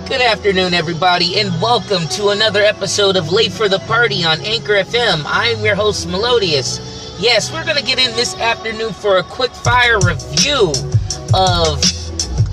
Good afternoon, everybody, and welcome to another episode of Late for the Party on Anchor FM. I'm your host, Melodious. Yes, we're going to get in this afternoon for a quick-fire review of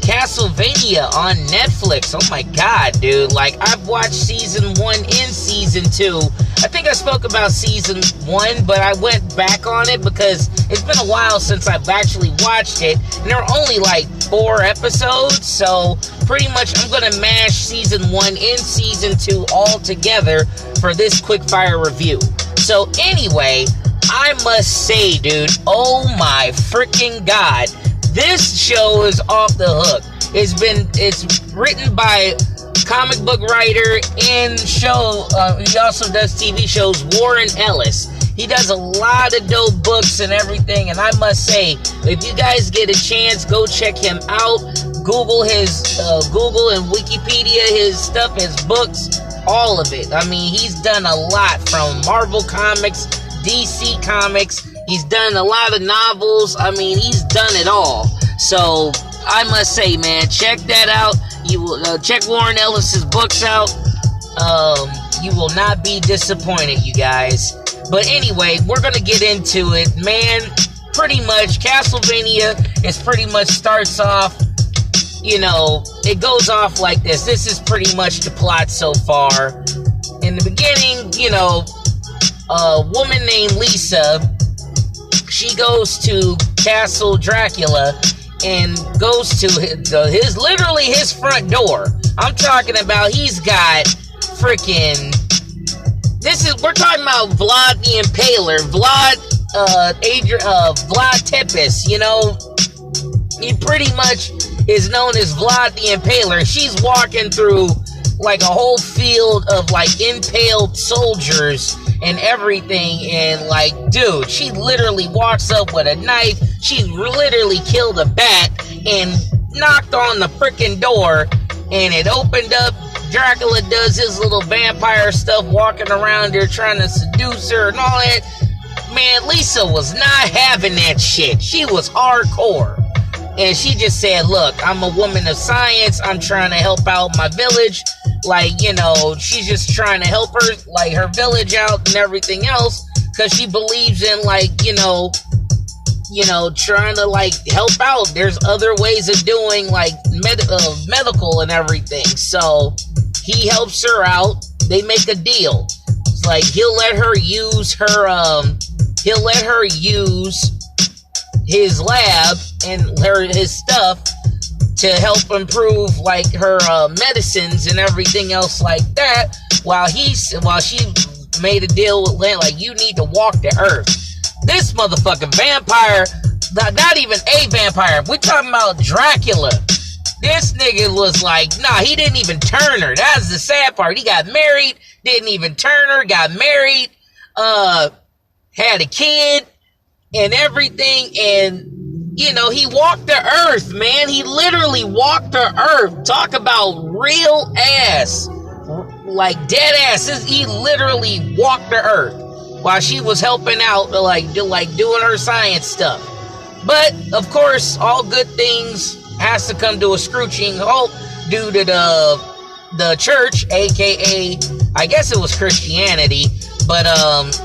Castlevania on Netflix. Oh my god, dude. Like, I've watched Season 1 and Season 2. I think I spoke about Season 1, but I went back on it because it's been a while since I've actually watched it, and there were only like 4 episodes, so pretty much I'm going to mash Season 1 and Season 2 all together for this quick-fire review. So anyway, I must say, dude, oh my freaking god, this show is off the hook. It's written by comic book writer and show, he also does TV shows, Warren Ellis. He does a lot of dope books and everything, and I must say, if you guys get a chance, go check him out. Google and Wikipedia his stuff, his books, all of it. I mean, he's done a lot from Marvel Comics, DC Comics. He's done a lot of novels. I mean, he's done it all. So I must say, man, check that out. You will check Warren Ellis's books out. You will not be disappointed, you guys. But anyway, we're gonna get into it, man. Pretty much, Castlevania is pretty much starts off. You know, it goes off like this. This is pretty much the plot so far. In the beginning, you know, a woman named Lisa, she goes to Castle Dracula and goes to his front door. I'm talking about he's got freaking, we're talking about Vlad the Impaler, Vlad Tepes, you know, he pretty much is known as Vlad the Impaler. She's walking through like a whole field of like impaled soldiers and everything, and like, dude, she literally walks up with a knife. She literally killed a bat and knocked on the freaking door, and it opened up. Dracula does his little vampire stuff, walking around there trying to seduce her and all that. Man, Lisa was not having that shit. She was hardcore. And she just said, look, I'm a woman of science. I'm trying to help out my village. Like, you know, she's just trying to help her, like, her village out and everything else. Because she believes in, like, you know, trying to, like, help out. There's other ways of doing, like, medical and everything. So he helps her out. They make a deal. It's like, he'll let her use his lab and his stuff to help improve like her medicines and everything else like that, while she made a deal with Lynn, like, you need to walk the earth. This motherfucking vampire, not even a vampire, we're talking about Dracula. This nigga was like, nah, he didn't even turn her. That's the sad part. He got married, didn't even turn her, got married, had a kid and everything, and you know, he walked the earth, man. He literally walked the earth. Talk about real ass, like dead ass. He literally walked the earth while she was helping out, like doing her science stuff. But of course, all good things has to come to a screeching halt due to the church, aka I guess it was Christianity. But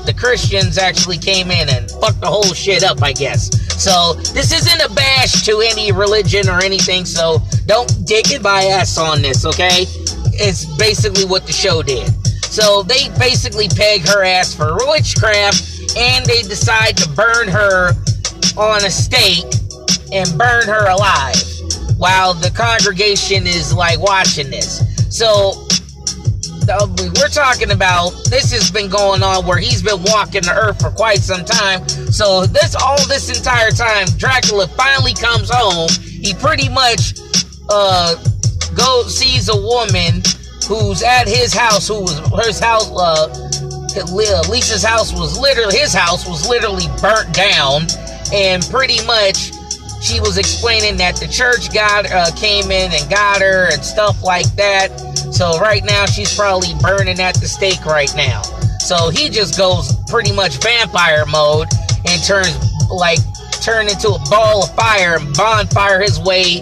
the Christians actually came in and fucked the whole shit up, I guess. So this isn't a bash to any religion or anything, so don't take it by ass on this, okay? It's basically what the show did. So they basically peg her ass for witchcraft, and they decide to burn her on a stake and burn her alive while the congregation is like watching this. So we're talking about, this has been going on where he's been walking the earth for quite some time. So this entire time, Dracula finally comes home. He pretty much sees a woman who's at his house, Lisa's house was literally burnt down, and pretty much she was explaining that the church came in and got her and stuff like that. So right now she's probably burning at the stake right now. So he just goes pretty much vampire mode and turn into a ball of fire and bonfire his way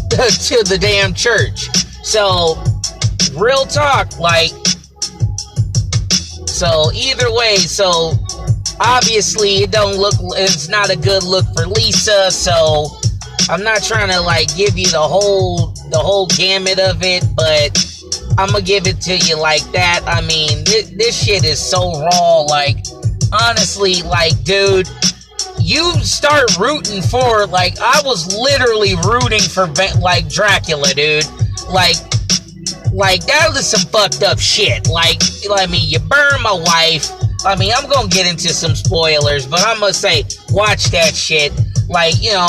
to the damn church. So, real talk, like, so either way, so obviously it's not a good look for Lisa, so I'm not trying to like give you the whole gamut of it, but I'm gonna give it to you like that. I mean, this shit is so raw, like, honestly, like, dude, you start rooting for, like, I was literally rooting for, like, Dracula, dude. Like, that was some fucked up shit. Like, I mean, you burn my wife. I mean, I'm gonna get into some spoilers, but I'm gonna say, watch that shit. Like, you know,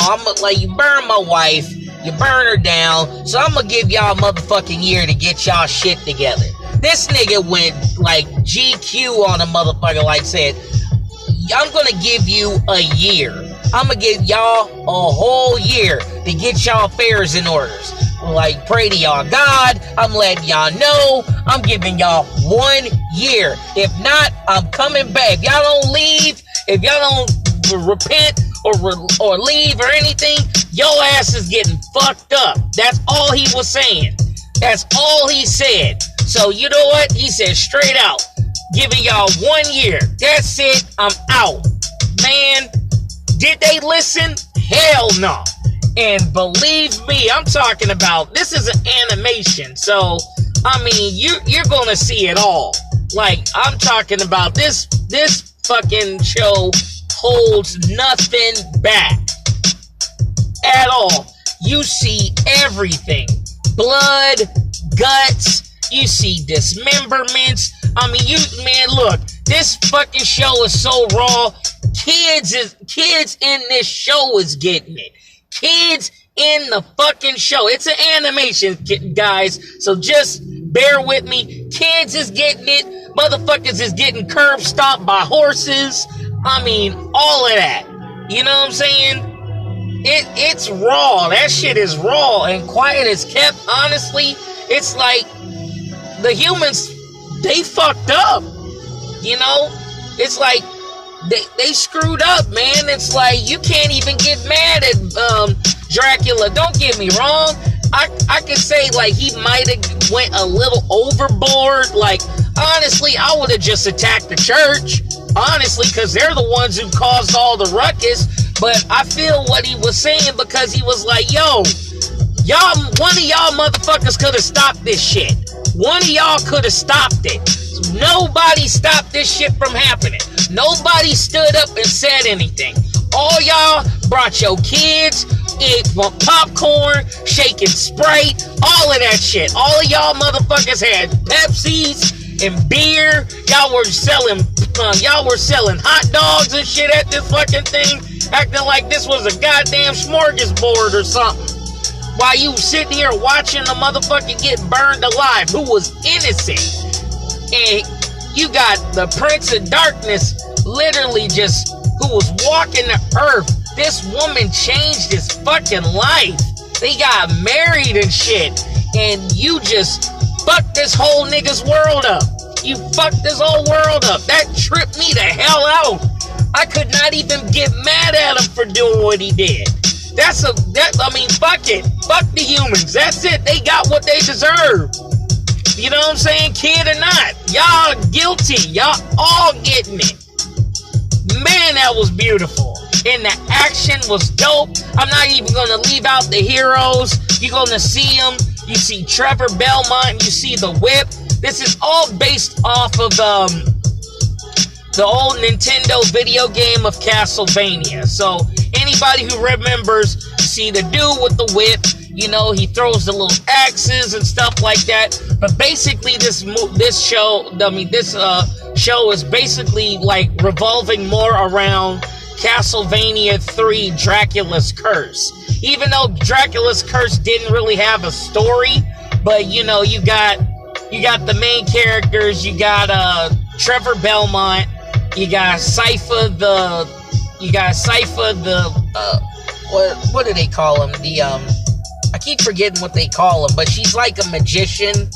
you burn my wife, you burn her down, so I'm gonna give y'all a motherfucking year to get y'all shit together. This nigga went, like, GQ on a motherfucker, like said, I'm gonna give you a year. I'm gonna give y'all a whole year to get y'all affairs in orders. Like, pray to y'all God. I'm letting y'all know. I'm giving y'all 1 year. If not, I'm coming back. If y'all don't leave, if y'all don't repent or leave or anything, your ass is getting fucked up. That's all he was saying. That's all he said. So, you know what? He said straight out, giving y'all 1 year. That's it. I'm out. Man, did they listen? Hell no. And believe me, I'm talking about, this is an animation. So, I mean, you're going to see it all. Like, I'm talking about this fucking show holds nothing back at all. You see everything. Blood, guts, you see dismemberments. I mean, man, look, this fucking show is so raw. Kids in this show is getting it. Kids in the fucking show. It's an animation, guys, so just bear with me. Kids is getting it. Motherfuckers is getting curb stomped by horses. I mean, all of that. You know what I'm saying? It's raw. That shit is raw and quiet as kept. Honestly, it's like the humans, they fucked up. You know? It's like they screwed up, man. It's like you can't even get mad at Dracula. Don't get me wrong. I could say like he might have went a little overboard. Like, honestly, I would have just attacked the church. Honestly, because they're the ones who caused all the ruckus. But I feel what he was saying, because he was like, yo, one of y'all motherfuckers could have stopped this shit. One of y'all could have stopped it. Nobody stopped this shit from happening. Nobody stood up and said anything. All y'all brought your kids, ate popcorn, shaking Sprite, all of that shit. All of y'all motherfuckers had Pepsis and beer. Y'all were selling hot dogs and shit at this fucking thing, acting like this was a goddamn smorgasbord or something. While you sitting here watching the motherfucker get burned alive, who was innocent. And you got the Prince of Darkness, literally just, who was walking the earth. This woman changed his fucking life. They got married and shit. And you just fucked this whole nigga's world up. You fucked this whole world up. That tripped me the hell out. I could not even get mad at him for doing what he did. Fuck it. Fuck the humans. That's it. They got what they deserve. You know what I'm saying? Kid or not. Y'all guilty. Y'all all getting it. Man, that was beautiful. And the action was dope. I'm not even going to leave out the heroes. You're going to see them. You see Trevor Belmont. You see the whip. This is all based off of the old Nintendo video game of Castlevania. So anybody who remembers, see the dude with the whip, you know, he throws the little axes and stuff like that. But basically, this show is basically like revolving more around Castlevania 3 Dracula's Curse. Even though Dracula's Curse didn't really have a story, but you know, you got the main characters. You got Trevor Belmont. You got Sypha the what do they call him? I keep forgetting what they call him, but she's like a magician.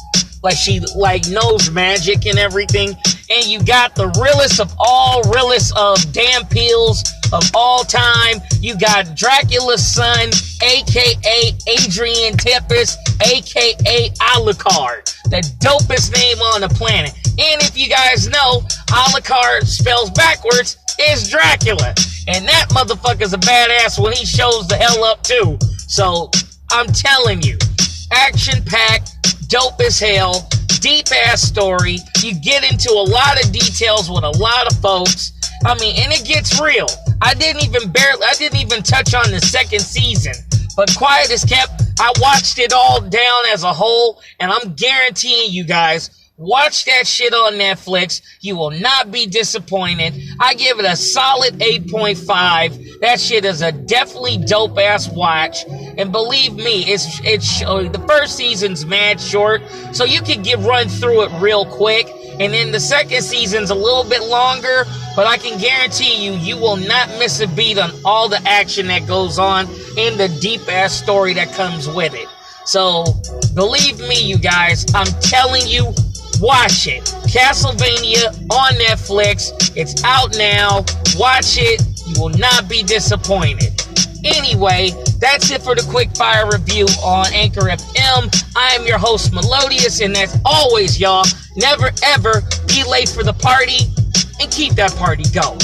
Like, she like knows magic and everything. And you got the realest of all realists of damn pills of all time. You got Dracula's son, a.k.a. Adrian Tepes, a.k.a. Alucard, the dopest name on the planet. And if you guys know, Alucard spells backwards is Dracula. And that motherfucker's a badass when he shows the hell up too. So, I'm telling you, action-packed, dope as hell, deep-ass story. You get into a lot of details with a lot of folks. I mean, and it gets real. I didn't even touch on the second season. But quiet as kept, I watched it all down as a whole, and I'm guaranteeing you guys, watch that shit on Netflix. You will not be disappointed. I give it a solid 8.5. That shit is a definitely dope-ass watch. And believe me, it's the first season's mad short, so you can run through it real quick. And then the second season's a little bit longer, but I can guarantee you, you will not miss a beat on all the action that goes on and the deep-ass story that comes with it. So, believe me, you guys, I'm telling you, watch it. Castlevania on Netflix. It's out now. Watch it. You will not be disappointed. Anyway, that's it for the Quickfire Review on Anchor FM. I am your host, Melodious, and as always, y'all, never ever be late for the party and keep that party going.